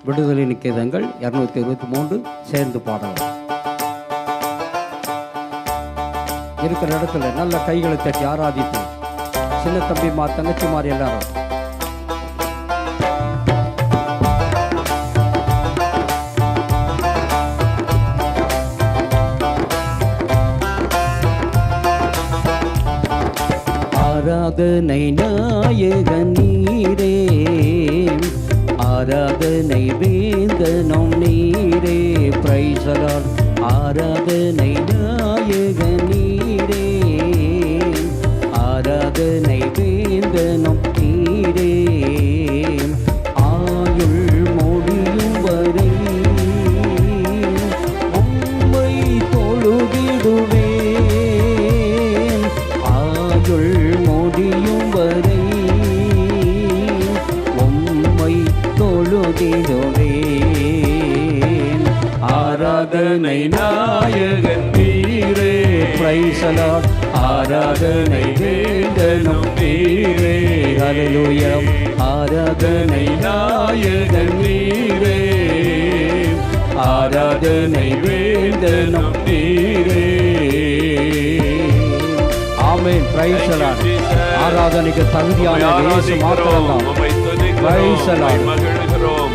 விடுதலை நிகேதங்கள் 223 சேர்ந்து பாடலாம். இருக்கிற இடத்துல நல்ல கைகளை தட்டி ஆராதித்து சின்ன தம்பிமா தங்கச்சிமார் எல்லாரும் ஆராதனை நாயகன் நீரே, ஆராதனை வேந்தனும் நீரே. Price the Lord. ஆராதனை நாயகன் நீரே, ஆராதனை வேந்தனும் நீரே. ஆயுள் முடியும் வரை உம்மை தொழுதிடுவேன். ஆயுள் முடியும் வரை உம்மை தொழுதிடுவேன். ஆராதனை நாயகன் நீரே. Price the Lord. ஆராதனை வேந்தனும் நீரே. ஹல்லேலூயா. ஆராதனை நாயகன் நீரே, ஆராதனை வேந்தனும் நீரே. ஆமென். Praise the lord. ஆராதனைக்கு தகுதியான இயேசு மாத்திரம்தான். Price the Lord. மகிழ்கிறோம்,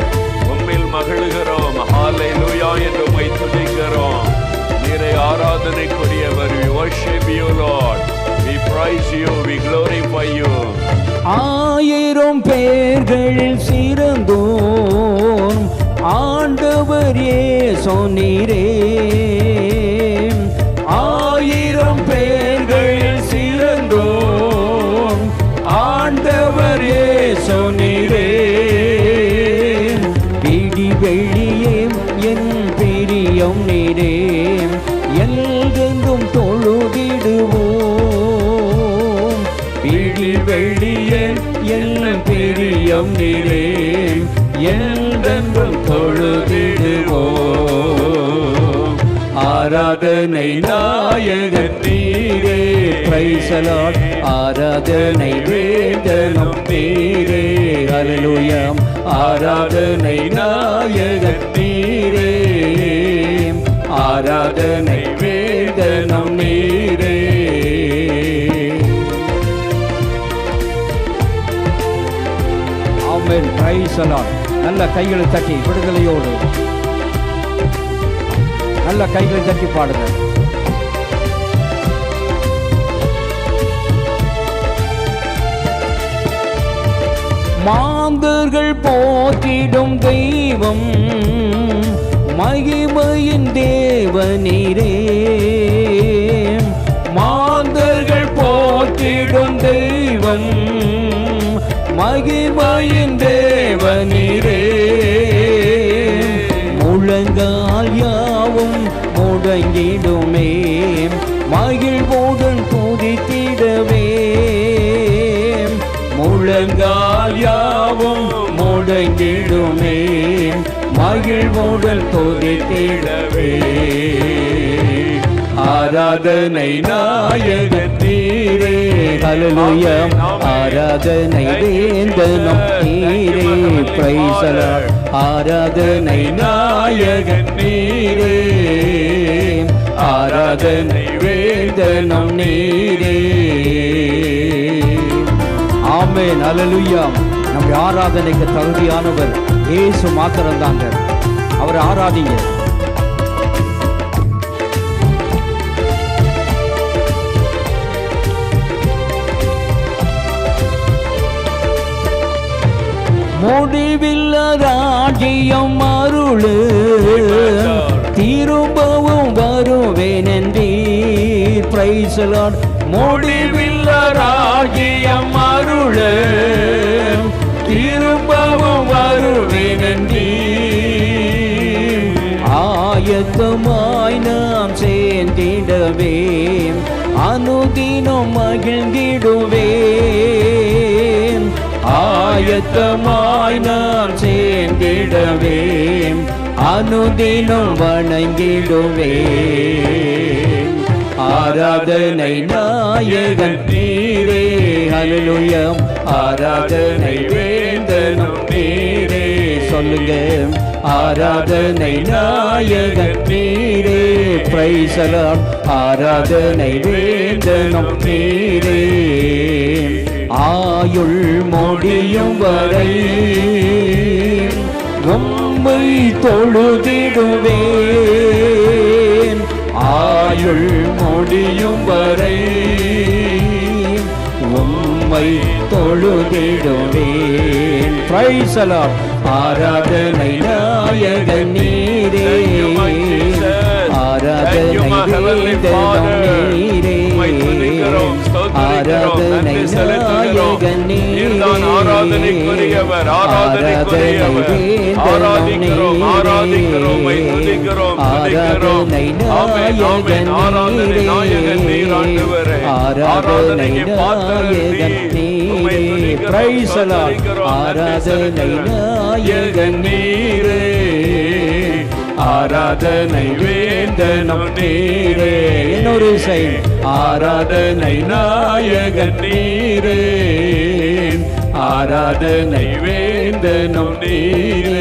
உம்மில் மகிழ்கிறோம். ஹல்லேலூயா என்று உம்மை துதிக்கிறோம். நீரே ஆராதனைக்குரியவர். We worship you Lord, we praise you, we glorify you. ஆயிரம் பேர்களில் சிறந்தோம் ஆண்டவர் இயேசு நீரே. ஆயிரம் பேர்களில் சிறந்தோம் ஆண்டவர் இயேசு நீரே. பிடி வெளியே என் பிரியம் நீரே, எல்லெங்கும் தொழுதிடுவோம். பிடி வெளியே என் பிரியம் நீரே, எல்லெங்கும் தொழுதிடுவோம். ஆராதனை நாயகன் நீரே. Price the Lord. ஆராதனை வேந்தனும் நீரே. ஹல்லேலூயா. ஆராதனை நாயகன் நீரே, ஆராதனை வேந்தனும் நீரே. ஆமென். Praise the lord. நல்ல கைகளை தட்டி விடுதலையோடு நல்ல கைகளை தட்டி பாடுங்க. மாந்தர்கள் போற்றிடும் தெய்வம் மகிமையின் தேவனீரே. மாந்தர்கள் போற்றிடும் தெய்வம் மகிமையின் தேவனீரே. முழங்கால் யாவும் முடங்கிடுமே, மகிழ்வுடன் துதித்திடவே. முழங்கால் யாவும் முடங்கிடுமே, மகிழ்வுடன் துதித்திடவே. ஆராதனை நாயகன் நீரே. ஹல்லேலூயா. ஆராதனை வேந்தனும் நீரே. Price the Lord. ஆராதனை நாயகன் நீரே, ஆராதனை வேந்தனும் நீரே. ஆமென். ஹல்லேலூயா. நம்ம ஆராதனைக்கு தகுதியானவர் இயேசு மாத்திரம்தாங்க. அவர் ஆராதிங்க. முடிவில்ல ராஜ்யம் அருளு, திரும்பவும் வருவேன் என்றீர். Price the Lord. முடிவில்ல ராஜ்யம் அருளு, திரும்பவும் வருவேன் என்றீர். ஆயத்தமாய் நாம் சேர்ந்திடவே, அனுதினம் மகிழ்ந்திடுவேன். ஆயத்தமாய் நாம் சேர்ந்திடவே, அனுதினம் வணங்கிடுவேன். ஆராதனை நாயகன் நீரே. ஹல்லேலூயா. ஆராதனை வேந்தனும் நீரே. சொல்லுங்க. ஆராதனை நாயகன் நீரே. Price the Lord. ஆராதனை வேந்தனும் நீரே. ஆயுள் முடியும் வரை உம்மை தொழுதிடுவேன். ஆயுள் முடியும் வரை உம்மை தொழுதிடுவேன். Price the Lord. ஆராதனை நாயகன் நீரே. ஆராதனை வேந்தனும் நீரே. ஆராதனை நாயகன் நீரே. ஆராதனைக்குரியவர், ஆராதனைக்குரியவர். ஆராதிக்கிறோம், ஆராதிக்கிறோம், துதிக்கிறோம், ஆராதனை நாயகன் ஆராதனை நாயகன் நீர் ஆண்டவரே. ஆராதனைக்கு பாத்திரர் நீர். Price the Lord. ஆராதனை நாயகன் நீரே. ஆராதனை வேந்தனும் நீரே. இன்னொரு இசை. ஆராதனை நாயகன் நீரே. ஆராதனை வேந்தனும் நீரே.